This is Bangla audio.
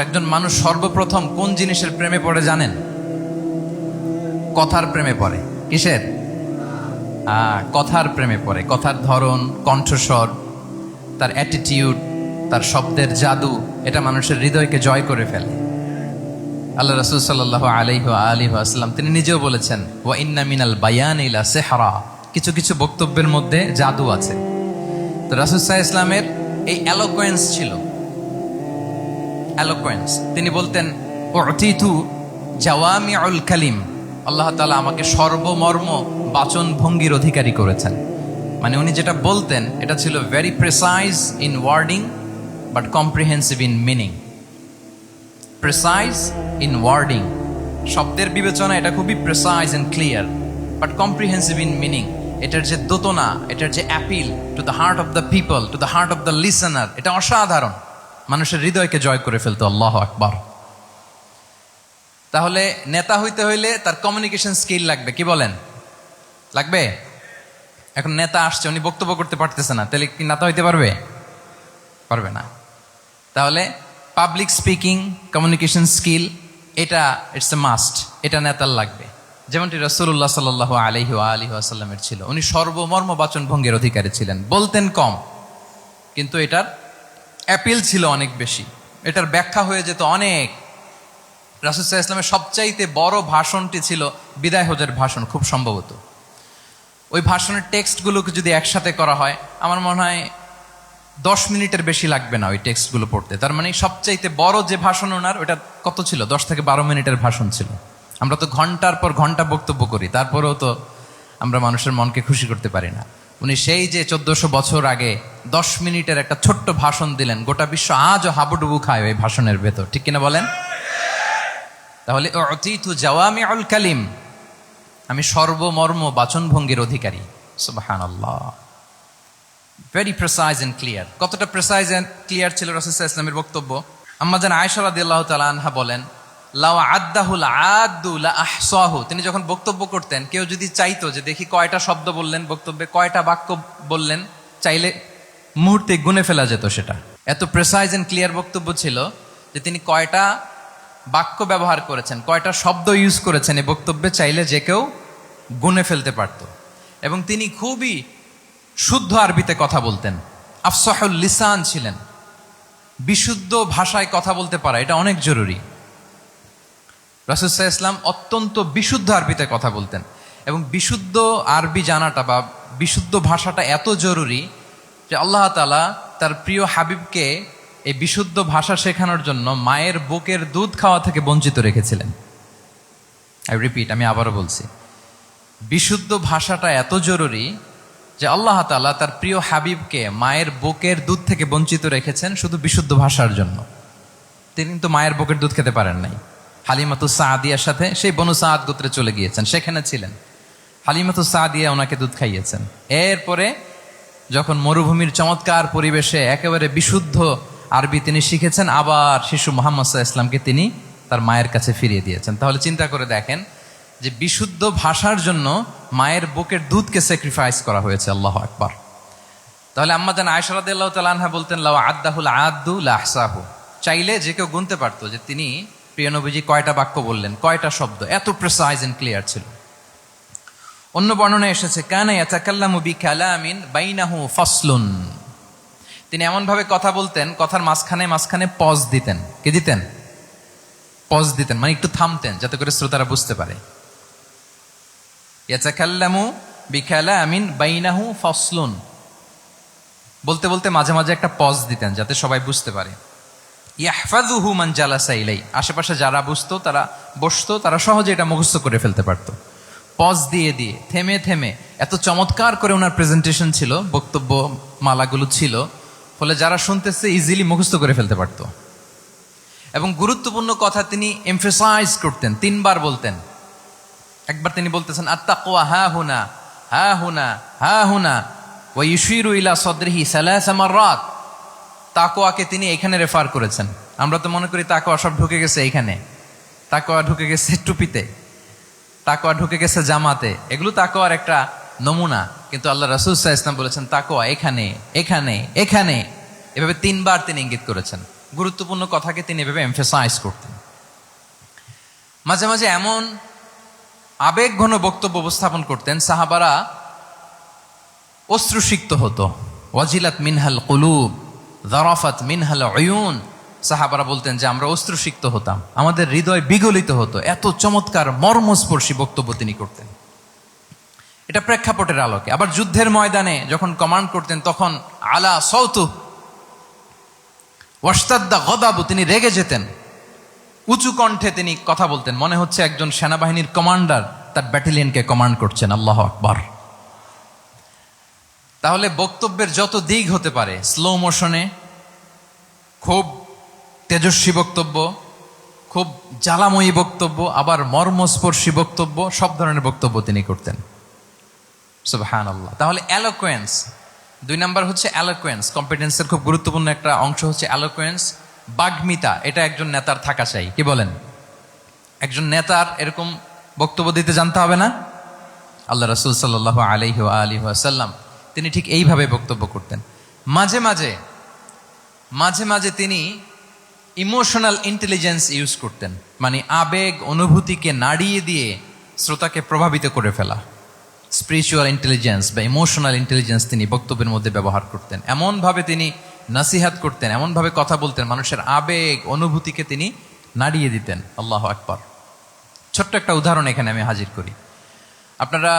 একজন মানুষ সর্বপ্রথম কোন জিনিসের প্রেমে পড়ে জানেন? কথার প্রেমে পড়ে। কিসের? কথার প্রেমে পড়ে। কথার ধরন, কণ্ঠস্বর, তার অ্যাটিটিউড, তার শব্দের জাদু, এটা মানুষের হৃদয়কে জয় করে ফেলে। আল্লাহ রাসূল সাল্লাল্লাহু আলাইহি ওয়া আলিহি ওয়াসাল্লাম তিনি নিজেও বলেছেন, ওয়া ইন্না মিনাল বায়ানি লা সিহরা, কিছু কিছু বক্তব্যের মধ্যে জাদু আছে। তো রাসূল সাল্লাল্লাহু আলাইহি ওয়াসাল্লামের এই এলোকোয়েন্স ছিল, এলোকোয়েন্স। তিনি বলতেন, উতিতু জাওয়ামিউল কালিম, আল্লাহ তাআলা আমাকে সর্বমর্ম বাচন ভঙ্গির অধিকারী করেছেন। মানে উনি যেটা বলতেন এটা ছিল very precise in wording but comprehensive in meaning. Precise in wording, শব্দের বিবেচনা এটা খুবই precise and clear, but comprehensive in meaning. এটার যে দোতনা, এটার যে appeal to the heart of the people, to the heart of the listener, এটা অসাধারণ। মানুষের হৃদয়কে জয় করে ফেলতো। আল্লাহু আকবার। তাহলে নেতা হইতে হইলে তার কমিউনিকেশন স্কিল লাগবে, কি বলেন? লাগবে? এখন নেতা আসছে, উনি বক্তব্য করতে পারতেছে না, তাহলে কি নেতা হইতে পারবে? পারবে না। তাহলে পাবলিক স্পিকিং, কমিউনিকেশন স্কিল, এটা ইটস এ মাস্ট, এটা নেতার লাগবে। যেমনটি রাসূলুল্লাহ সাল্লাল্লাহু আলাইহি ওয়া আলিহি ওয়াসাল্লামের ছিল। উনি সর্বমর্ম বাচন ভঙ্গির অধিকারী ছিলেন। বলতেন কম, কিন্তু এটার অ্যাপিল ছিল অনেক বেশি, এটার ব্যাখ্যা হয়ে যেত অনেক। রাসূল সাল্লাল্লাহু আলাইহি ওয়াসাল্লামের সবচাইতে বড় ভাষণটি ছিল বিদায় হজের ভাষণ, খুব সম্ভবত। ওই ভাষণের টেক্সটগুলোকে যদি একসাথে করা হয়, আমার মনে হয় 10 মিনিটের বেশি লাগবে না ওই টেক্সটগুলো পড়তে। তার মানে সবচাইতে বড় যে ভাষণ ওনার, ওটা কত ছিল? 10 থেকে 12 মিনিটের ভাষণ ছিল। আমরা তো ঘন্টার পর ঘন্টা বক্তব্য করি, তারপরেও তো আমরা মানুষের মনকে খুশি করতে পারি না। উনি সেই যে 1400 বছর আগে 10 মিনিটের একটা ছোট্ট ভাষণ দিলেন, গোটা বিশ্ব আজও হাবুডুবু খায় ওই ভাষণের ভেতর, ঠিক কিনা বলেন? তাহলে উতিতু জাওয়ামিউল কালিম, আমি সর্বমর্ম বাচনভঙ্গির অধিকারী। সুবহানাল্লাহ। Very precise and clear. কতটা প্রেসাইজ এন্ড ক্লিয়ার ছিল রাসূল সাল্লাল্লাহু আলাইহি ওয়াসাল্লামের বক্তব্য? আম্মা জান আয়েশা রাদিয়াল্লাহু তাআলা আনহা বলেন, লাউ আদ্দাহুল আদ্দু লা আহসাহু, তিনি যখন বক্তব্য করতেন, কেউ যদি চাইতো যে দেখি কয়টা শব্দ বললেন বক্তব্যে, কয়টা বাক্য বললেন, চাইলে মুহূর্তে গুনে ফেলা যেত সেটা। এত প্রেসাইজ এন্ড ক্লিয়ার বক্তব্য ছিল যে তিনি কয়টা বাক্য ব্যবহার করেছেন, কয়টা শব্দ ইউজ করেছেন এই বক্তব্যে, চাইলে যে কেউ গুনে ফেলতে পারত। এবং তিনি খুবই শুদ্ধ আরবিতে কথা বলতেন, আফসাহুল লিসান ছিলেন। বিশুদ্ধ ভাষায় কথা বলতে পারা এটা অনেক জরুরি। রাসূল সাল্লাল্লাহু আলাইহি ওয়াসাল্লাম অত্যন্ত বিশুদ্ধ আরবিতে কথা বলতেন, এবং বিশুদ্ধ আরবি জানাটা বা বিশুদ্ধ ভাষাটা এত জরুরি যে আল্লাহ তাআলা তার প্রিয় হাবিবকে এই বিশুদ্ধ ভাষা শেখানোর জন্য মায়ের বুকের দুধ খাওয়া থেকে বঞ্চিত রেখেছিলেন। আই রিপিট, আমি আবারও বলছি, বিশুদ্ধ ভাষাটা এত জরুরি যে আল্লাহ তাআলা তার প্রিয় হাবিবকে মায়ের বুকের দুধ থেকে বঞ্চিত রেখেছেন শুধু বিশুদ্ধ ভাষার জন্য। তিনি কিন্তু মায়ের বুকের দুধ খেতে পারেন নাই। হালিমাতু সাদিয়ার সাথে সেই বনু সাদ গোত্রে চলে গিয়েছেন, সেখানে ছিলেন। হালিমাতু সাদিয়া ওনাকে দুধ খাইয়েছেন। এরপরে যখন মরুভূমির চমৎকার পরিবেশে একেবারে বিশুদ্ধ আরবি তিনি শিখেছেন, আবার শিশু মুহাম্মদ সাল্লাল্লাহু আলাইহি ওয়াসাল্লামকে তিনি তার মায়ের কাছে ফিরিয়ে দিয়েছেন। তাহলে চিন্তা করে দেখেন যে বিশুদ্ধ ভাষার জন্য মায়ের বুকের দুধকে স্যাক্রিফাইস করা হয়েছে। আল্লাহু আকবার। তাহলে আম্মা জান আয়েশা রাদিয়াল্লাহু তাআলা আনহা বলতেন, লাউ আদ্দাহুল আদ্দু লা আহসাহু, চাইলে যে কেউ গুনতে পারতো যে তিনি প্রিয় নবীজি কয়টা বাক্য বললেন, কয়টা শব্দ। এত প্রেসাইজ এন্ড ক্লিয়ার ছিল। অন্য বর্ণনায় এসেছে, কানা ইয়াতাকাল্লামু বিকালামিন বাইনাহু ফাসলুন, তিনি এমন ভাবে কথা বলতেন, কথার মাঝখানে মাঝখানে পজ দিতেন। কি দিতেন? পজ দিতেন, মানে একটু থামতেন যাতে করে শ্রোতারা বুঝতে পারে। ইয়াতাকাল্লামু বিকালামিন বাইনাহু ফাসলুন, বলতে বলতে মাঝে মাঝে একটা পজ দিতেন যাতে সবাই বুঝতে পারে। ইয়াহফাযুহু মান জালাসা ইলাই, আশেপাশে যারা বুঝতো, তারা বসতো, তারা সহজে এটা মুখস্থ করে ফেলতে পারতো। পজ দিয়ে দিয়ে, থেমে থেমে, এত চমৎকার করে ওনার প্রেজেন্টেশন ছিল, বক্তব্য মালাগুলো ছিল, ফলে যারা শুনতেছে ইজিলি মুখস্থ করে ফেলতে পারত। এবং গুরুত্বপূর্ণ কথা তিনি এমফাসাইজ করতেন, 3 বার বলতেন। একবার তিনি বলতেছেন, আত্তাকওয়া হা হুনা হা হুনা হা হুনা ওয়া ইউশিরু ইলা সাদরিহি সালাসা মাররাত। তাকওয়াকে তিনি এখানে রেফার করেছেন। আমরা তো মনে করি তাকওয়া সব ঢুকে গেছে এইখানে, তাকওয়া ঢুকে গেছে টুপিতে, তাকওয়া ঢুকে গেছে জামাতে, এগুলো তাকওয়ার একটা নমুনা। কিন্তু আল্লাহ রাসূল সাল্লাল্লাহু আলাইহি ওয়াসাল্লাম বলেছেন তাকওয়া এখানে, এখানে, এখানে, এভাবে 3 বার তিনি ইঙ্গিত করেছেন। গুরুত্বপূর্ণ কথাকে তিনি এভাবে এমফেসাইজ করতেন। মাঝে মাঝে এমন আবেগঘন বক্তব্য উপস্থাপন করতেন, সাহাবারা অশ্রুসিক্ত হতো। ওয়াজিলাত মিনহাল কুলুব যারাফাত মিনহাল উয়ুন, সাহাবারা বলতেন যে আমরা অশ্রুসিক্ত হতাম, আমাদের হৃদয় বিগলিত হতো। এত চমৎকার মর্মস্পর্শী বক্তব্য তিনি করতেন। এটা প্রেক্ষাপটের আলোকে। আবার যুদ্ধের ময়দানে যখন কমান্ড করতেন তখন আলা সৌতু ওয়াশতাদ্দা গদাবু, তিনি রেগে যেতেন, উঁচু কণ্ঠে তিনি কথা বলতেন, মনে হচ্ছে একজন সেনাবাহিনীর কমান্ডার তার ব্যাটালিয়নকে কমান্ড করছেন। আল্লাহু আকবার। তাহলে বক্তব্যের যত দিক হতে পারে, স্লো মোশনে, খুব তেজস্বী বক্তব্য, খুব জ্বালাময়ী বক্তব্য, আবার মর্মস্পর্শী বক্তব্য, সব ধরনের বক্তব্য তিনি করতেন। সুবহানাল্লাহ। তাহলে এলোকোয়েন্স, 2 নাম্বার হচ্ছে এলোকোয়েন্স। কম্পিটেন্সের খুব গুরুত্বপূর্ণ একটা অংশ হচ্ছে এলোকোয়েন্স, বাগ্মিতা। এটা একজন নেতার থাকা চাই, কি বলেন? একজন নেতার এরকম বক্তব্য দিতে জানতে হবে না? আল্লাহ রাসূল সাল্লাল্লাহু আলাইহি ওয়া আলিহি ওয়াসাল্লাম তিনি ঠিক এইভাবে বক্তব্য করতেন। মাঝে মাঝে তিনি ইমোশনাল ইন্টেলিজেন্স ইউজ করতেন, মানে আবেগ অনুভূতিকে নাড়িয়ে দিয়ে শ্রোতাকে প্রভাবিত করে ফেলা। স্পিরিচুয়াল ইন্টেলিজেন্স বা ইমোশনাল ইন্টেলিজেন্স তিনি বক্তব্যের মধ্যে ব্যবহার করতেন। এমনভাবে তিনি নাসিহাত করতেন, এমনভাবে কথা বলতেন, মানুষের আবেগ অনুভূতিকে তিনি নাড়িয়ে দিতেন। আল্লাহু আকবার। ছোট্ট একটা উদাহরণ এখানে আমি হাজির করি। আপনারা